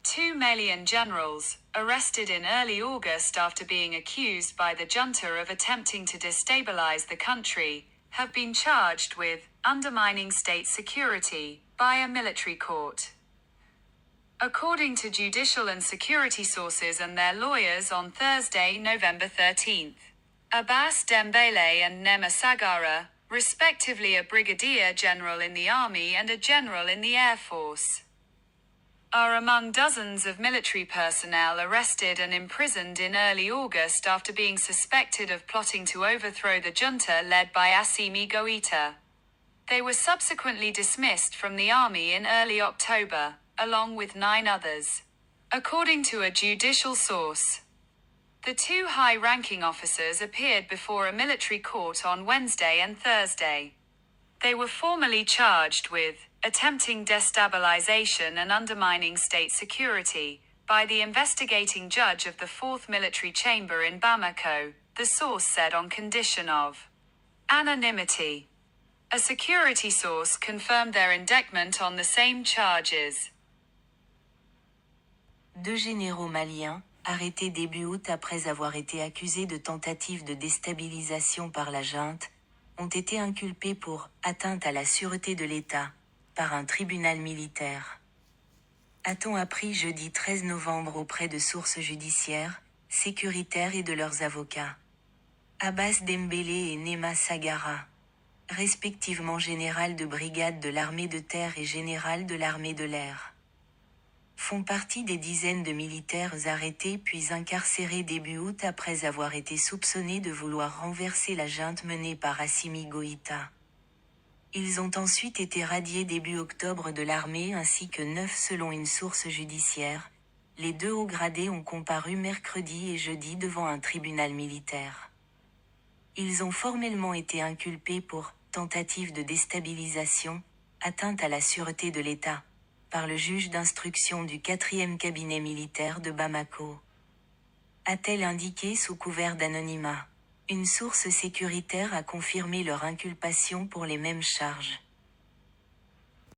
Two Malian generals, arrested in early August after being accused by the junta of attempting to destabilize the country, have been charged with undermining state security by a military court. According to judicial and security sources and their lawyers on Thursday, November 13th. Abbas Dembele and Nema Sagara, respectively a brigadier general in the army and a general in the Air Force, are among dozens of military personnel arrested and imprisoned in early August after being suspected of plotting to overthrow the junta led by Assimi Goïta. They were subsequently dismissed from the army in early October, along with 9 others. According to a judicial source, the 2 high-ranking officers appeared before a military court on Wednesday and Thursday. They were formally charged with attempting destabilization and undermining state security by the investigating judge of the 4th Military Chamber in Bamako, the source said on condition of anonymity. A security source confirmed their indictment on the same charges. 2 généraux maliens, arrêtés début août après avoir été accusés de tentative de déstabilisation par la junte, ont été inculpés pour atteinte à la sûreté de l'État par un tribunal militaire. A-t-on appris jeudi 13 novembre auprès de sources judiciaires, sécuritaires et de leurs avocats. Abbas Dembélé et Nema Sagara, respectivement général de brigade de l'armée de terre et général de l'armée de l'air, font partie des dizaines de militaires arrêtés puis incarcérés début août après avoir été soupçonnés de vouloir renverser la junte menée par Assimi Goïta. Ils ont ensuite été radiés début octobre de l'armée ainsi que 9 selon une source judiciaire. Les 2 hauts gradés ont comparu mercredi et jeudi devant un tribunal militaire. Ils ont formellement été inculpés pour tentative de déstabilisation, atteinte à la sûreté de l'État, par le juge d'instruction du 4e cabinet militaire de Bamako. A-t-elle indiqué sous couvert d'anonymat. Une source sécuritaire a confirmé leur inculpation pour les mêmes charges.